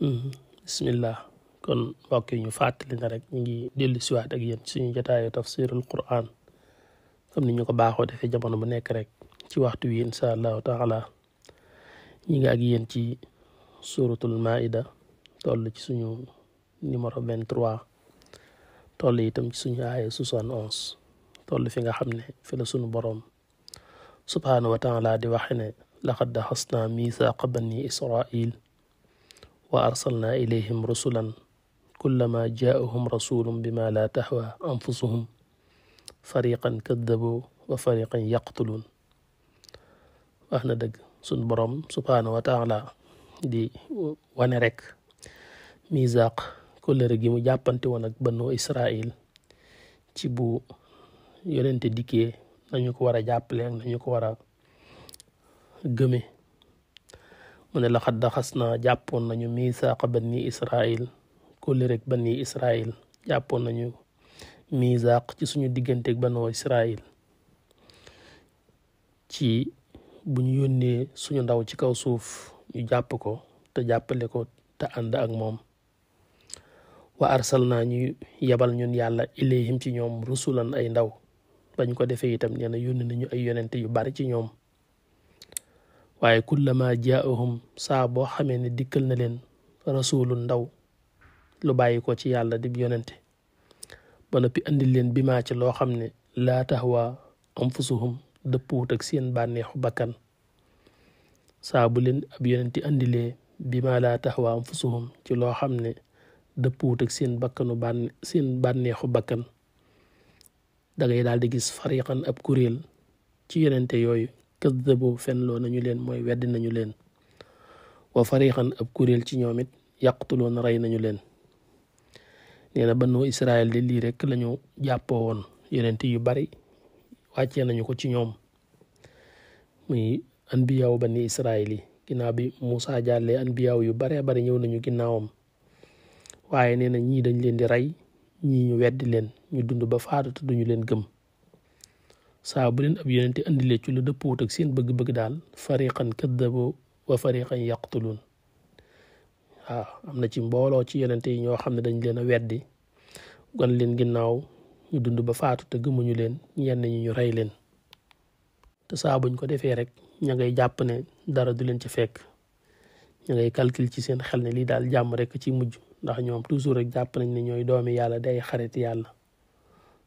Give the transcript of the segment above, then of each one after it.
bismillah kon mbokk yi ñu fàttali na rek ñu ngi dellu siwaat ak yéen suñu jotaayu tafsirul quran comme ni ñu ko baaxoo defee jamono bu nekk rek ci waxtu wi insha allahu taala ñi ngi ak yéen ci suratul maida toll ci suñu numéro 23 toll itam ci suñu aaya 71 toll fi nga xam ne fi la suñu boroom subhaanahu wa taala di waxe ne laqad axasna mithaqa bani israil wa arsalna ilayhim rusulan kullama jaahum rasulun bima la tahwa anfusuhum fariqan kaddabu wa fariqan yaqtulun wax na dëgg suñ boroom subhaanahu wa taala di wane rek misaq kóllëre gi mu jàppante woon ak banu israil ci bu yonente dikkee nañu ko war a jàppale ak nañu ko war a gëme mu ne laxad daxas naa jàppoon nañu misaaqa bani israil kóllëreg bani israil jàppoon nañu misaaq ci suñu digganteeg banu israil ci bu ñu yónnee suñu ndaw ci kaw suuf ñu jàpp ko te jàppale ko te ànd ak moom wa arsal naa ñu yebal ñun yàlla ilayhim ci ñoom rusulan ay ndaw bañ ko defee itam nee na yónni nañu ay yonente yu bari ci ñoom waaye kullama jaahum saa boo xamee ne dikkal na leen rasulun ndaw lu bàyyi ko ci yàlla di yonente ba noppi andil leen bi maa ci loo xam ne laa tahwa anfusuhum dëppuwut ak seen bànneexu bakkan saa bu leen ab yonente andilee bi maa laa tahwa anfusuhum ci loo xam ne dëppuwut ak seen bànneexu bakkan da ngay daal di gis fariqan ab kuréel ci yonente yooyu kaddabu fenloo nañu leen mooy weddi nañu leen wa fariqan ab kuréel ci ñoom it yaqtuloon rey nañu leen nee na banu israel di lii rek lañu jàppoo woon yonente yu bari wàccee nañu ko ci ñoom muy anbiyaaw bani israel yi ginnaaw bi Muusa jàllee anbiyaaw yu baree bari ñëw nañu ginnaawam waaye nee na ñii dañ leen di rey ñii ñu weddi leen ñu dund ba faatu te duñu leen gëm saa bu leen ab yonente andilee ci lu dëppwut ak seen bëgg-bëgg daal fariqan kaddabu wa fariqan yaqtuluun waaw am na ci mbooloo ci yonente yi ñoo xam ne dañ leen a weddi gon leen ginnaaw ñu dund ba faatu te gëmuñu leen ñenn ñi ñu rey leen te saa buñ ko defee rek ña ngay jàpp ne dara du leen ci fekk ña ngay calcul ci seen xel ne lii daal jàmm rek ci mujj ndax ñoom toujours rek jàpp nañ ne ñooy doomi yàlla day xarit yàlla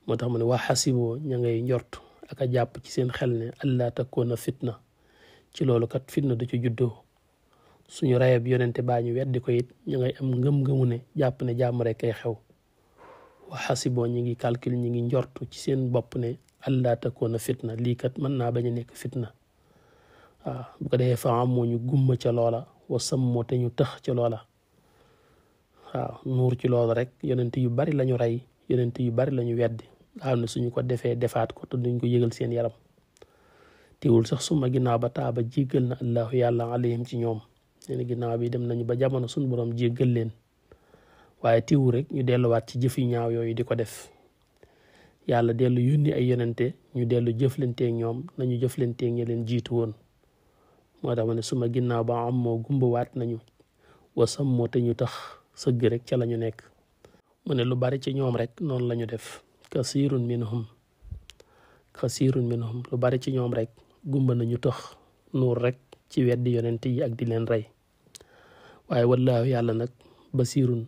moo tax mu ne wax xasiboo ña ngay njort ak a jàpp ci seen xel ne allah takkoona fitna ci loolu kat fitna du ci juddoo suñu rayab yonente baa ñu weddi ko it ñu ngay am ngëm-ngëmu ne jàpp ne jàmm rek kay xew wax xasiboo ñi ngi calcul ñi ngi njortu ci seen bopp ne allah takkoona fitna lii kat mën naa bañ a nekk fitna waaw bu ko defee fa amoo ñu gumma ca loola wa sammoo te ñu tëx ca loola waaw nuur ci loolu rek yonente yu bari lañu rey yonente yu bari lañu weddi nga xam ne suñu ko defee defaat ko te duñ ko yëgal seen yaram teewul sax suma ginnaaw ba taaba jéggal na allahu yàlla alayhim ci ñoom nee ginnaaw bi dem nañu ba jamono suñu borom jéggal leen waaye teewul rek ñu delluwaat ci jëf yu ñaaw yooyu di ko def yàlla dellu yónni ay yonente ñu dellu jëflanteeg ñoom nañu jëflanteeg ñi leen jiitu woon moo tax ma ne suma ginnaaw ba am moo gumbawaat nañu wasam moo te ñu tax sëgg rek ca lañu nekk mu ne lu bari ci ñoom rek noonu lañu def kasirun minhum lu bari ci ñoom rek gumba nañu tax nuur rek ci weddi yonent yi ak di leen rey waaye wallaahu yàlla nag basirun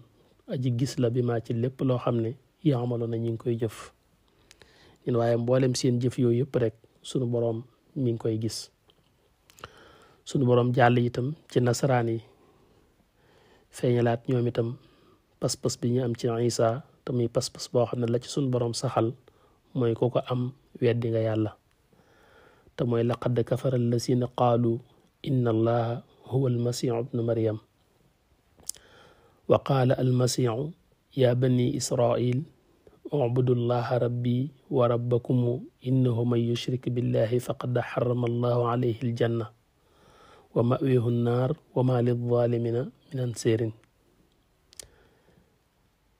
aji gis la bi maa ci lépp loo xam ne yaamalo na ñi ngi koy jëf ñun waaye mboolem seen jëf yooyu yëpp rek sunu boroom mi ngi koy gis sunu boroom jàll itam ci nasaraan yi feeñalaat ñoom itam pas-pas bi ñu am ci Isa te muy pas-pas boo xam ne la ci sunu boroom saxal mooy ko ko am weddi nga yàlla te mooy laqad kafara allazina qaalu inna allaha huwa almasihu ibnu maryam wa qaala almasihu ya bani israil ubudu llaha rabbi wa rabbakumu innahu man yushrik billahi faqad harrama allahu alayhi aljanna wa mawihu nnaar wa ma lilzalimina min ansirin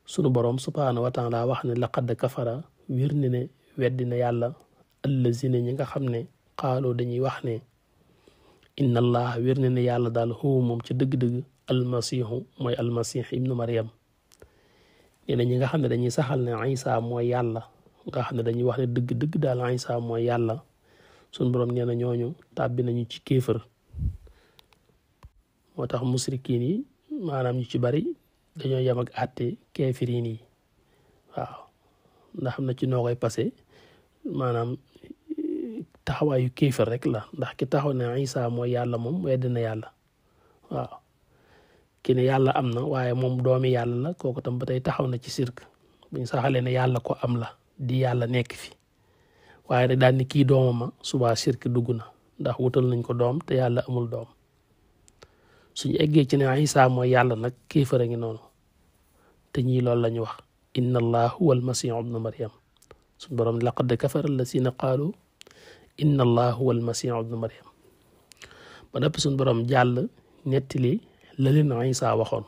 sunu boroom subhaanahu wa taala wax ne laqad kafara wir ne weddi na yàlla allazina ñi nga xam ne xaaloo dañuy wax ne inna allah wér na ne yàlla daal huwa moom ci dëgg-dëgg almasihu mooy almasih ibnu mariam nee na ñi nga xam ne dañuy saxal ne isa mooy yàlla nga xam ne dañuy wax ne dëgg-dëgg daal isa mooy yàlla suñ borom nee na ñooñu tàbbi nañu ci kéefër moo tax musrikiin yi maanaam ñu ci bari dañoo yem ak àtte keefiriin yi waaw ndax xam na ci noo koy passé maanaam taxawaayu kéefër rek la ndax ki taxaw ne isa mooy yàlla moom wedd na yàlla waaw ki ne yàlla am na waaye moom doomi yàlla la kooku tam ba tey taxaw na ci sirk buñ saxalee ne yàlla ko am la di yàlla nekk fi waaye nag daal ni kii doomama subaa sirk dugg na ndax wutal nañ ko doom te yàlla amul doom suñu eggee ci ne isa mooy yàlla nag kéefër a ngi noonu te ñii loolu la ñu wax inna allah huwa almasihu ibnu mariam suñ borom laqad kafara allasina qaalu inna allah huwa almasihu ibnu mariam ba noppi suñ borom jàll nettali la leen isa waxoon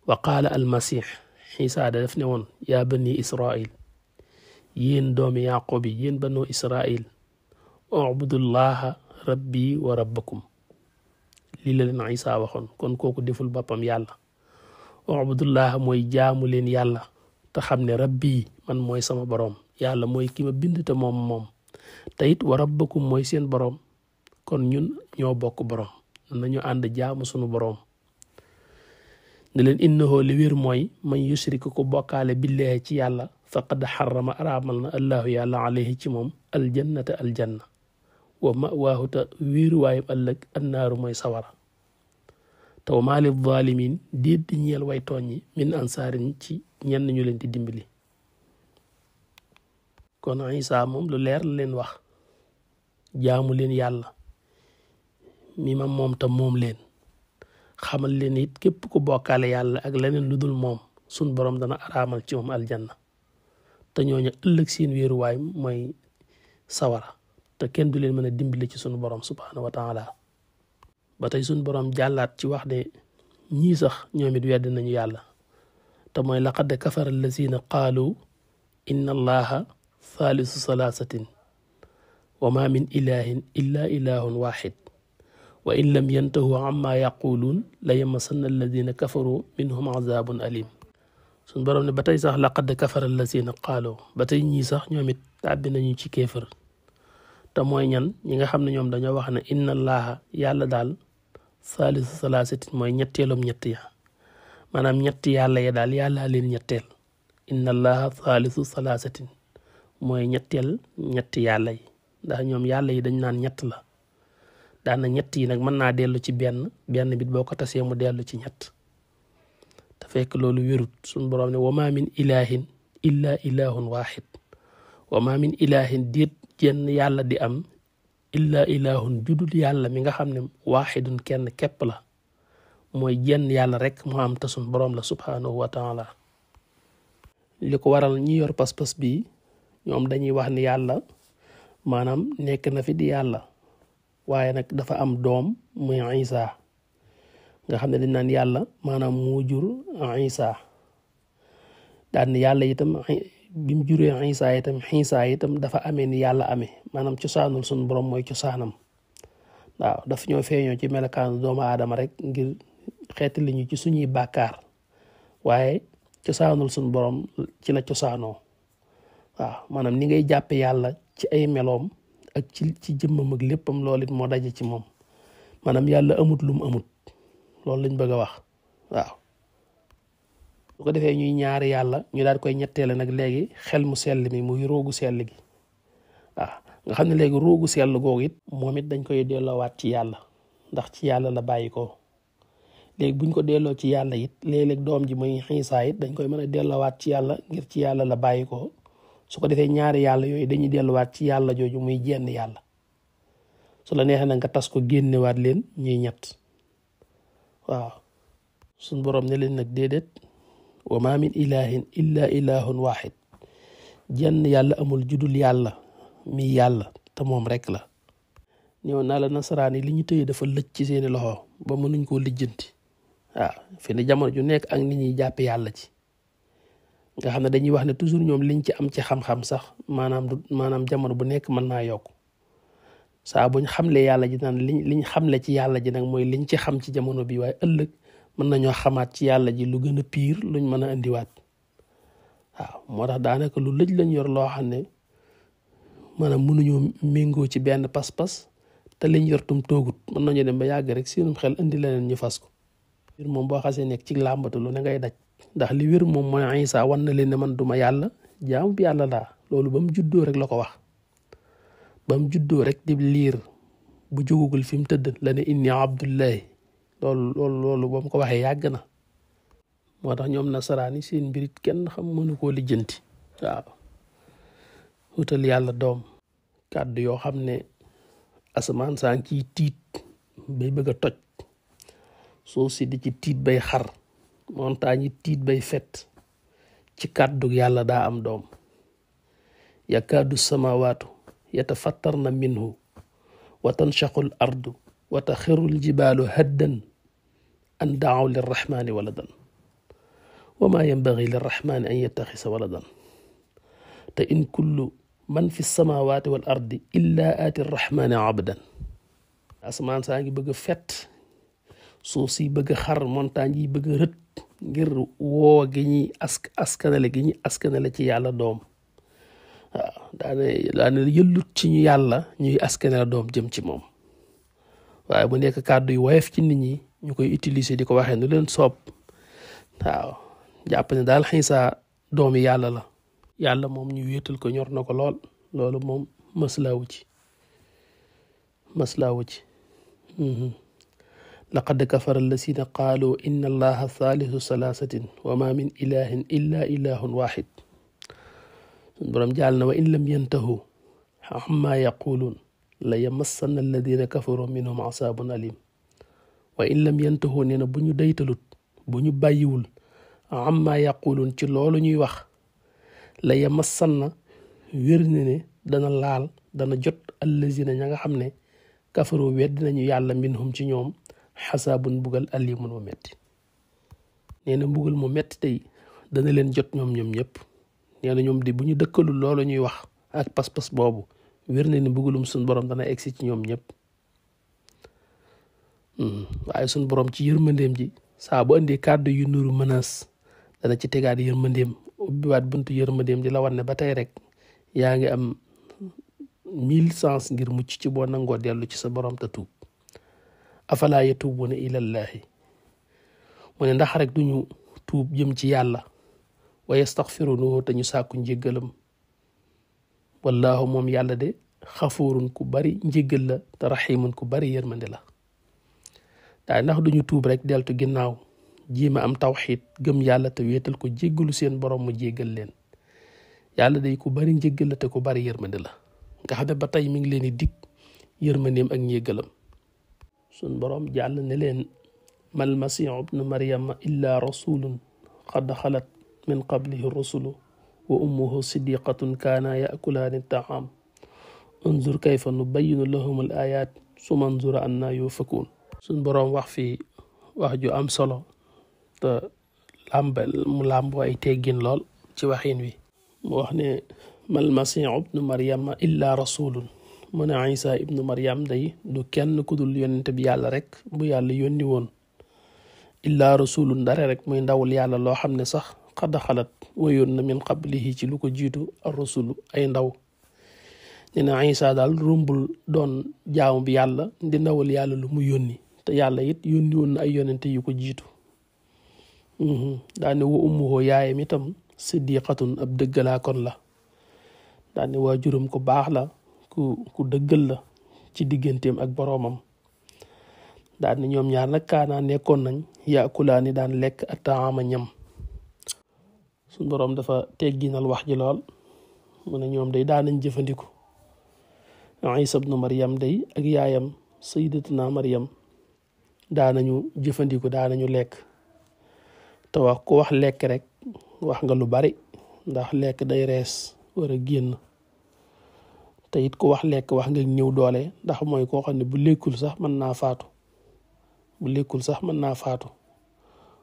wa qaala almasih isa da def ne woon yaa bani israil yéen doomi yaqub yi yéen banu israil ubudullaha rabbi wa rabbakum lii la leen isa waxoon kon kooku deful boppam yàlla ubudullaha mooy jaamu leen yàlla te xam ne rabbi man mooy sama boroom yàlla mooy ki ma bind te moom te it wa rabbakum mooy seen boroom kon ñun ñoo bokk boroom nañu ànd jaamu sunu boroom ne leen innahu li wér mooy man yushriku ko bokkaale billahi ci yàlla faqad xarama araamal na allahu yàlla alayhi ci moom aljannata aljanna wa mawaahu ta wéeruwaayam ëllëg annaaru mooy sawara te wa maa li zalimin déet di ñeel way tooñ ñi min ansaarin ci ñenn ñu leen di dimbali kon isa moom lu leer la leen wax jaamu leen yàlla mi ma moom tam moom leen xamal leen it képp ku bokkaale yàlla ak leneen lu dul moom sun borom dana araamal ci moom aljanna te ñooñu ëllëg seen wéeruwaay mooy sawara te kenn du leen mën a dimbali ci sunu borom subhaanahu wa taala ba tey sunu borom jàllaat ci wax ne ñii sax ñoom it wedd nañu yàlla te mooy laqad kafara allazina qaalu inna allaha thalithu salaasatin wa ma min ilahin illa ilahun waxid wa in lam yantahu amma yaquluun la yamassanna alladina kafaru minhum azabun alim suñ borom ne ba tey sax laqad kafara alladina qaalu ba tey ñii sax ñoom it tàbbi nañu ci kéefër te mooy ñan ñi nga xam ne ñoom dañoo wax ne inna allaha yàlla daal saalisu salaasatin mooy ñetteelum ñett ya maanaam ñetti yàlla ya daal yàllaa leen ñetteel inna allaha saalisu salaasatin mooy ñetteel ñetti yàlla yi ndax ñoom yàlla yi dañ naan ñett la daana ñett yi nag mën naa dellu ci benn bit boo ko tasee mu dellu ci ñett te fekk loolu wérut suñ boroom ne wa ma min ilahin illa ilahun waxid wa ma min ilahin déet jenn yàlla di am illa ilahun judul yàlla mi nga xam ne waxidun kenn képp la mooy jenn yàlla rek mu am te suñ boroom la subhanahu wa taala li ko waral ñi yor pas-pas bi ñoom dañuy wax ni yàlla maanaam nekk na fi di yàlla waaye nag dafa am doom muy isa nga xam ne dañ naan yàlla maanaam moo jur isa daan ni yàlla itam bi mu juree isa itam dafa amee ni yàlla amee maanaam cosaanul suñu borom mooy cosaanam waaw daf ñoo feeñoo ci melokaanu doomu aadama rek ngir xeetali ñu ci suñuy bàkkaar waaye cosaanul suñu borom ci la cosaanoo waaw maanaam ni ngay jàppe yàlla ci ay meloom ak ci jëmmam ak léppam loolu it moo daje ci moom maanaam yàlla amut lu mu amut loolu lañ bëgg a wax waaw su ko defee ñuy ñaari yàlla ñu daal koy ñetteele nag léegi xel mu sell mi muy roogu sell gi waaw nga xam ne léegi roogu sell googu it moom it dañ koy delloowaat ci yàlla ndax ci yàlla la bàyyi ko léegi buñ ko delloo ci yàlla it léeg-léeg doom ji muy xiisaa it dañ koy mën a delloowaat ci yàlla ngir ci yàlla la bàyyi ko su ko defee ñaari yàlla yooyu dañuy delluwaat ci yàlla jooju muy jenn yàlla su la neexee na nga tas ko génnewaat leen ñuy ñett waaw suñ boroom ne leen nag déedéet wa ma min ilahin illa ilahun waxid jenn yàlla amul judul yàlla mi yàlla te moom rek la ñëw naa la nasaraan yi li ñu tëye dafa lëj ci seeni loxo ba mënuñ koo lijjanti waaw fi ne jamono ju nekk ak nit ñuy jàppe yàlla ci nga xam ne dañuy wax ne toujours ñoom liñ ci am ci xam-xam sax maanaam jamono bu nekk mën naa yokk saa buñ xamle yàlla ji naan liñ xamle ci yàlla ji nag mooy liñ ci xam ci jamono bi waaye ëllëg mën nañoo xamaat ci yàlla ji lu gën a piir luñ mën a indiwaat waaw moo tax daanaka lu lëj lañ yor loo xam ne maanaam mënuñoo méngoo ci benn pas-pas te liñ yor tum toogut mën nañu dem ba yàgg rek seenum xel indi leneen ñu fas ko mbir moom boo xasee nekk ci làmbatu lu ne ngay daj ndax li wér moom mooy Isa wan na leen ne man duma yàlla jaamu bi yàlla laa loolu ba mu juddoo rek la ko wax ba mu juddoo rek di liir bu jógugul fi mu tëdd la ne inni abdullahi loolu ba mu ko waxee yàgg na moo tax ñoom nasaraan yi seen mbirit kenn xam mënu koo lijjanti waaw wutal yàlla doom kàddu yoo xam ne asamaan saa ngi ciy tiit bay bëgg a toj suuf si di ci tiit bay xar montagne yi tiit bay fet ci kàddu yàlla daa am doom yakaadu samawaatu yatafattarna minhu wa tanshaqu l ardu wa taxiru l jibaalu haddan an daaw lirrahmani waladan wa ma yanbagi lirrahmani an yattaxisa waladan te in kullu man fi samawaati wal ardi illa aati rrahmani abdan asamaan saa ngi bëgg a fet suuf si bëgg a xar montagne yi bëgg a rët ngir woo gi ñuy askanale ci yàlla doom waaw daane yëllut ci ñu yàlla ñuy askanale doom jëm ci moom waaye bu nekk kàddu yu woyof ci nit ñi ñu koy utiliser di ko waxee nu leen soob waaw jàpp ne daal Iisaa doomi yàlla la yàlla moom ñu wéetal ko ñor na ko lool loolu moom maslaawu ci laqad kafara allasina qaalu inna allaha thalithu salaasatin wa ma min ilahin illa ilahun waxid suñ boroom jàll na wa in lam yantahu amma yaquluun la yamassanna alladina kafaru minhum asaabun alim wa in lam yantahu nee na bu ñu daytalut bu ñu bàyyiwul amma yaquluun ci loolu ñuy wax la yamassanna wér ne ne dana laal dana jot allazina ña nga xam ne kafaru wedd nañu yàlla minhum ci ñoom xasaabun mbugal alimun mu metti nee na mbugal mu metti tey dana leen jot ñoom ñëpp nee na ñoom di bu ñu dëkkalul loolu ñuy wax ak pas-pas boobu wér na ne mbugalum suñ borom dana egsi ci ñoom ñëpp waaye suñ borom ci yërmandeem ji saa bu indi kàddu yu nuru menace dana ci tegaat yërmandeem ubbiwaat buntu yërmandeem ji la war ne ba tey rek yaa ngi am 1000 chance ngir mucc ci boo nangoo dellu ci sa borom te tuub afalaa yatuubuuna ilallaahi mu ne ndax rek duñu tuub jëm ci yàlla wa yastaxfirunahu te ñu sàkku njéggalam wallaahu moom yàlla de xafuurun ku bari njéggal la te raxiimun ku bari yërmande la daay ndax duñu tuub rek deltu ginnaaw jiima am tawxiid gëm yàlla te wéetal ko jéggalu seen borom mu jéggal leen yàlla day ku bari njéggal la te ku bari yërmande la nga xam ne ba tey mi ngi leen di dig yërmandeem ak njéggalam sun borom jàll ne leen mal masiixu ibnu maryama illa rasulun qad xalat min qablihi rusulu wa ummuhu siddiqatun kaana yaakulaani taam unzur kayfa nubayinu lahum al ayat suma nzura anna yufakuun sun borom wax fii wax ju am solo te mu làmboo ay teggin lool ci waxin wi mu wax ne mal masiixu ibnu maryama illa rasulun mu ne Isa ibnu Maryam day du kenn ku dul yonente bi yàlla rek bu yàlla yónni woon illaa rasulun dara rek muy ndawul yàlla loo xam ne sax xad xalat wayoon na min qablihi ci lu ko jiitu ar-rusulu ay ndaw nee na Isa daal rumbul doon jaamu bi yàlla di ndawul yàlla lu mu yónni te yàlla it yónni woon na ay yonente yu ko jiitu daane wa ummuhu yaayam itam siddiqatun ab dëggalaa kon la daane waajuram ko baax la ku dëggal la ci digganteem ak boroomam daan ni ñoom ñaar nag kaanaa nekkoon nañ yaakulaani daan lekk ataama ñam suñ boroom dafa tegginal wax ji lool mu ne ñoom day daan nañ jëfandiku Isa ibnu Maryam day ak yaayam sayyidatuna Maryam daanañu jëfandiku daanañu lekk te wax ku wax lekk rek wax nga lu bari ndax lekk day rees war a génn te it ku wax lekk wax nga ñëw doole ndax mooy koo xam ne bu lekkul sax mën naa faatu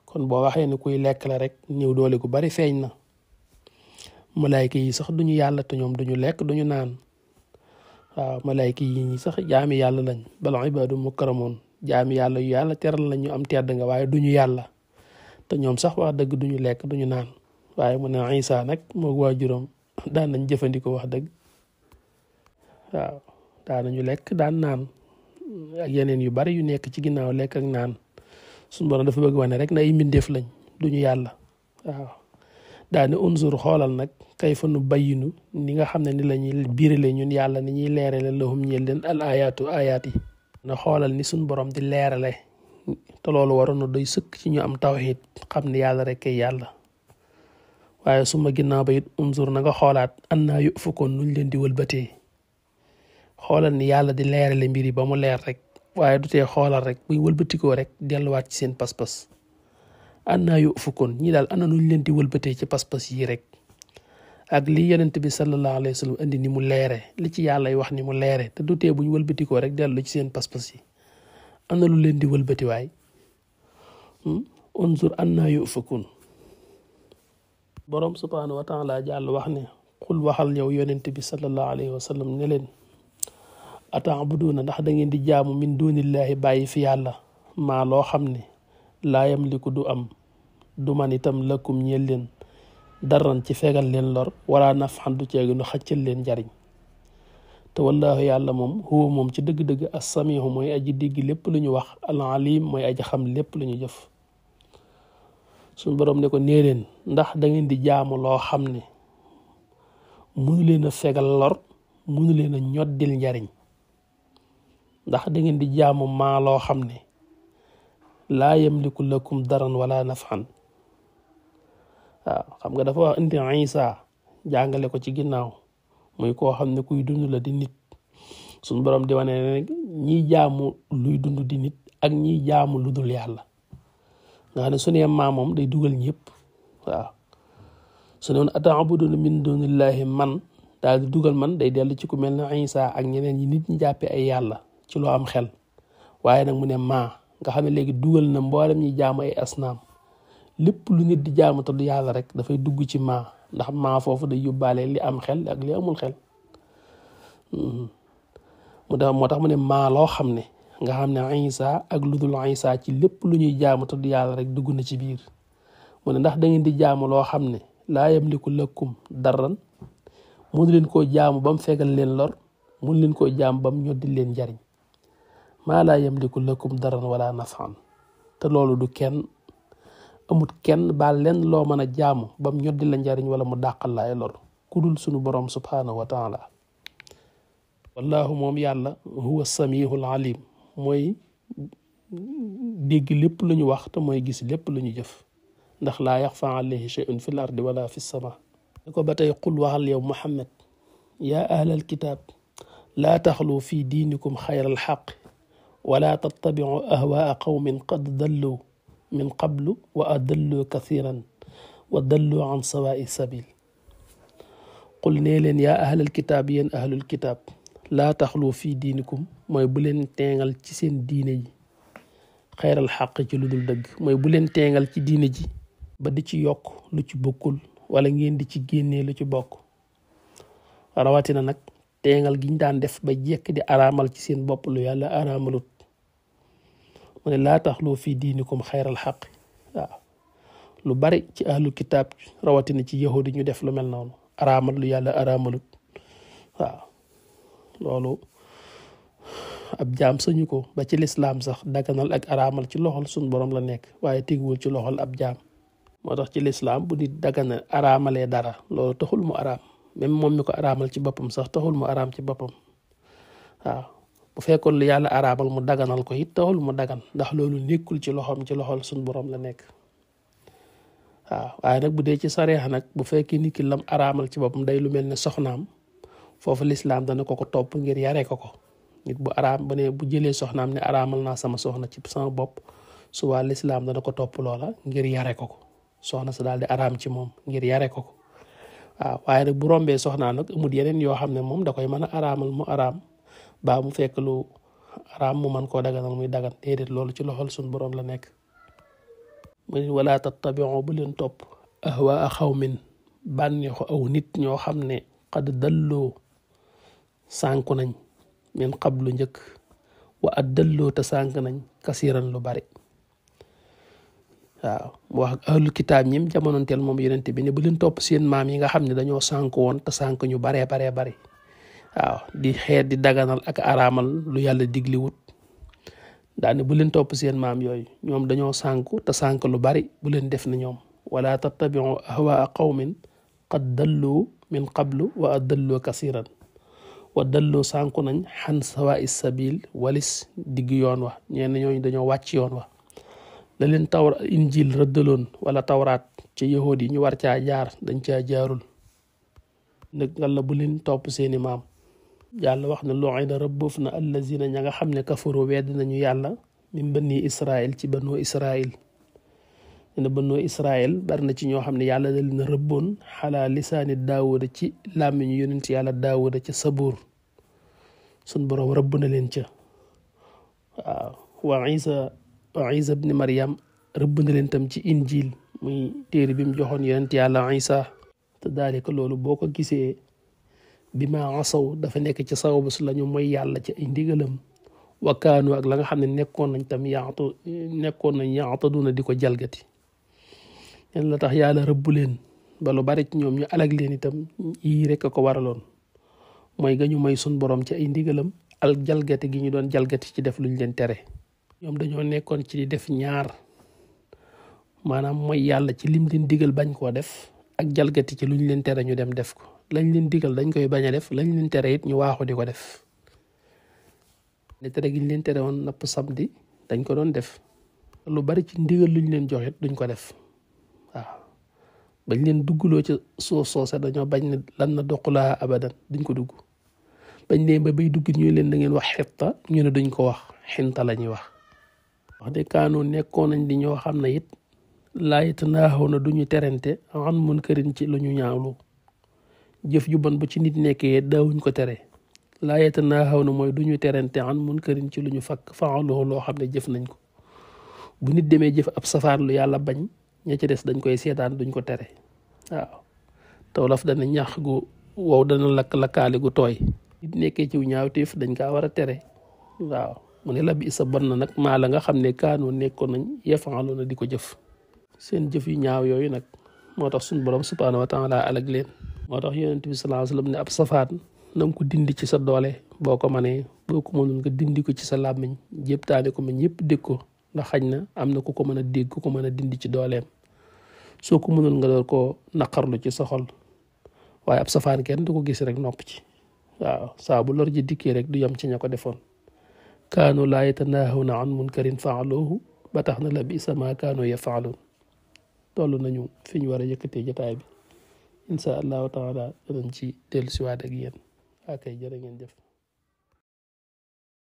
kon boo waxee ne kuy lekk la rek ñëw doole gu bari feeñ na malaayka yi sax duñu yàlla te ñoom duñu lekk duñu naan waaw malayka yi ñi sax jaami yàlla lañ bal ibaadu mukramoon jaami yàlla yu yàlla teral lañ ñu am tedd nga waaye duñu yàlla te ñoom sax wax dëgg duñu lekk duñu naan waaye mu ne Isa nag moo waajuram daan nañ jëfandikoo wax dëgg waaw daan nañu lekk daan naan ak yeneen yu bari yu nekk ci ginnaaw lekk ak naan suñu borom dafa bëgg wane rek na ay mbindeef lañ duñu yàlla waaw daane unzur xoolal nag kay fa nu bayyinu ni nga xam ne ni la ñuy biirale ñun yàlla ni ñuy leerale lahum ñeel leen al ayaatu ayaat yi na xoolal ni suñ borom di leerale te loolu waroon na doy sëkk ci ñu am tawxiid xam ne yàlla rek kay yàlla waaye suma ginnaaw ba it unzur na nga xoolaat annaa yufakoon nuñ leen di wëlbatee xoolal ni yàlla di leerale mbir yi ba mu leer rek waaye du tee xoolal rek buy wëlbatikoo rek delluwaat ci seen pas-pas annaa yufakoon ñi daal ana nuñ leen di wëlbatee ci pas-pas yi rek ak li yonent bi sallallahu alayhi wa sallam indi ni mu leere li ci yàlla wax ni mu leere te du tee buñ wëlbatikoo rek dellu ci seen pas-pas yi ana lu leen di wëlbati waay unzur annaa yufakoon borom subhaanahu wa taala jàll wax ne xul waxal yow yonent bi sallallahu alayhi wa sallam ne leen ata'buduuna ndax da ngeen di jaamu min dunillahi bàyyi fi yàlla maa loo xam ne laa yamliku du am du man itam lakum ñeel leen daran ci fegal leen lor wala nafxan du ceegi nu xëccal leen njariñ te wallaahu yàlla moom huwa moom ci dëgg-dëgg as-samiihu mooy aji dégg lépp lu ñu wax al-aliim mooy aji xam lépp lu ñu jëf suñu borom ne ko nee leen ndax da ngeen di jaamu loo xam ne munu leen a fegal lor munu leen a ñoddil njariñ ndax da ngeen di jaamu maa loo xam ne laa yamliku lakum daran wala nafan waaw xam nga dafa wax indi Isa jàngale ko ci ginnaaw muy koo xam ne kuy dund la di nit suñu borom di wane ne ñiy jaamu luy dund di nit ak ñiy jaamu lu dul yàlla nga xam ne su nee maa moom day dugal ñëpp waaw su ne woon ata'buduna min dunillahi man daal di dugal man day dellu ci ku mel ne Isa ak ñeneen ñi nit ñi jàppee ay yàlla ci loo am xel waaye nag mu ne maa nga xam ne léegi dugal na mboolem ñi jaamu ay asnaam lépp lu nit di jaamu te du yàlla rek dafay dugg ci maa ndax maa foofu day yóbbaale li am xel ak li amul xel moo tax mu ne maa loo xam ne nga xam ne Isa ak lu dul Isa ci lépp lu ñuy jaamu te du yàlla rek dugg na ci biir mu ne ndax da ngeen di jaamu loo xam ne laa yamliku lakum darran mënu leen koo jaamu ba mu fegal leen lor mënu leen koo jaamu ba mu ñoddi leen njariñ maa laa yamliku lakum darran wala nafan te loolu du kenn amut kenn baal leen loo mën a jaamu ba mu ñoddi la njariñ wala mu dàqal la ay lor ku dul sunu borom subhanahu wa taala wallahu moom yàlla huwa samihul alim mooy dégg lépp lu ñu wax te mooy gis lépp lu ñu jëf ndax laa yaxfa alayhi shay'un fil ardi wala fis sama ni ko ba tey qul waxal yow Muhammad yaa ahlal kitaab laa taxlu fi diinikum xayral xaq wala tattabicu ahwaa qawmin qad dallu min qablu wa adallu kathiran wa dallu an sawaa'i sabil qul nee leen yaa ahlal kitaab yéen ahlul kitaab laa taxlu fii diinikum mooy bu leen teengal ci seen diine ji xayral xaq ci lu dul dëgg mooy bu leen teengal ci diine ji ba di ci yokk lu ci bokkul wala ngeen di ci génnee lu ci bokk rawatina nag teengal giñ daan def ba jekk di araamal ci seen bopp lu yàlla araamalut mu ne laa taxlu fii diinikum xayral xaq waaw lu bari ci ahlul kitaab rawatina ci yahudi ñu def lu mel noonu araamal lu yàlla araamalut waaw loolu ab jaam sañu ko ba ci lislaam sax daganal ak araamal ci loxol suñ borom la nekk waaye teguwul ci loxol ab jaam moo tax ci lislaam bu nit dagana araamalee dara loolu taxul mu araam même moom mi ko araamal ci boppam sax taxul mu araam ci boppam waaw bu fekkoon lu yàlla araamal mu daganal ko it taxul mu dagan ndax loolu nekkul ci loxom ci loxol suñ borom la nekk waaw waaye nag bu dee ci sareex nag bu fekkee nit ki lam araamal ci boppam day lu mel ne soxnaam foofu lislaam dana ko topp ngir yare ko nit bu araam ba ne bu jëlee soxnaam ne araamal naa sama soxna ci sama bopp su waa lislaam dana ko topp loola ngir yare ko soxna sa daal di araam ci moom ngir yare ko waaw waaye nag bu rombee soxnaa nag amul yeneen yoo xam ne moom da koy mën a araamal mu araam baa mu fekk lu araam mu mën koo daganal muy dagan déedéet loolu ci loxol suñ boroom la nekk mu ne wala tattabiu bu leen topp ahwaa xawmin bànneexu aw nit ñoo xam ne qad dalloo sànku nañ min qablu njëkk wa addalloo te sànk nañ kasiran lu bari waaw mu wax ahlul kitaab ñim jamonoonteel moom yonent bi ne bu leen topp seen maam yi nga xam ne dañoo sànk woon te sànk ñu baree bari waaw di xeet di daganal ak araamal lu yàlla digliwut daane bu leen topp seen maam yooyu ñoom dañoo sànku te sànk lu bari bu leen def na ñoom wala tattabiu ahwaa qawmin qad dallu min qablu wa adallu kasiran wa dallu sànku nañ xan sawaa sabil walis digg yoon wa ñenn ñooñu dañoo wàcc yoon wa la leen injil rëddaloon wala tawraat ci yahood yi ñu war caa jaar dañ caa jaarul nag ngalla bu leen topp seeni maam yàlla wax ne lu'ina rëbboof na allazina ña nga xam ne kafaru wedd nañu yàlla min bani israil ci banoo israil ne banoo israil bari na ci ñoo xam ne yàlla da leen rëbboon xalaa lisaani daawuda ci làmmiñu yonent yàlla daawuda ca sabuur sun boroom rëbb na leen ca waaw wa isa ibni maryam rëbb na leen tam ci injil muy téere bi mu joxoon yonent yàlla isa te daalika loolu boo ko gisee bi ma asaw dafa nekk ci sababu su lañu mooy yàlla ci ay ndigalam wakkaanu ak la nga xam ne nekkoon nañ yaataduna di ko jalgati yen la tax yàlla rëbb leen ba lu bari ci ñoom ñu alag leen itam yii rek a ko waraloon mooy ga ñu may sun borom ci ay ndigalam al jalgati gi ñu doon jalgati ci def luñ leen tere ñoom dañoo nekkoon ci di def ñaar maanaam mooy yàlla ci lim leen digal bañ koo def ak jalgati ci luñ leen tere ñu dem def ko lañ leen digal dañ koy bañ a def lañ leen tere it ñu waaxu di ko def ne tere gi ñu leen tere woon napp samedi dañ ko doon def lu bari ci ndigal luñ leen jox it duñ ko def waaw bañ leen duggloo ci suuf soose dañoo bañ ne lan na doqulaa abadan duñ ko dugg bañ ne ba bay dugg ñu leen da ngeen wax xitta ñu ne duñ ko wax xinta la ñuy wax de kaanu nekkoon nañ di ñoo xam ne it laayit naaxaw na duñu terante an munkarin ci lu ñu ñaawlu jëf ju bon bu ci nit nekkee daawuñ ko tere laayit naaxaw na mooy duñu terante an munkarin ci lu ñu fakk faaluhu loo xam ne jëf nañ ko bu nit demee jëf ab safaan lu yàlla bañ ña ci des dañ koy seetaan duñ ko tere waaw tawlaf dana ñax gu wow dana lakkaali gu tooy nit nekkee ciw ñaawteef dañ kaa war a tere waaw mu ne la bi sa bon na nag maa la nga xam ne kaanoo nekkoon nañ yefaaloo na di ko jëf seen jëf yu ñaaw yooyu nag moo tax suñu borom subhaanahu wa taala alag leen moo tax yonent bi sallallahu alayhi wa sallam ne ab safaan na nga ko dindi ci sa doole boo ko manee boo ko mënul nga dindi ko ci sa làmmiñ jéptaane ko ma ñëpp dégg ko ndax xañ na am na ku ko mën a dégg ku ko mën a dindi ci dooleem soo ko mënul nga door koo naqarlu ci sa xol waaye ab safaan kenn du ko gis rek nopp ci waaw saa bu lor ji dikkee rek du yem ci ña ko defoon kaanu laa yatanaahawna an munkarin faaluhu ba tax na la bisa maa kaanu yafaaluun toll nañu fi ñu war a yëkkatee jotaay bi insha allahu taala danañ ci dellusiwaat ak yéen waa kay jërë ngeen jëf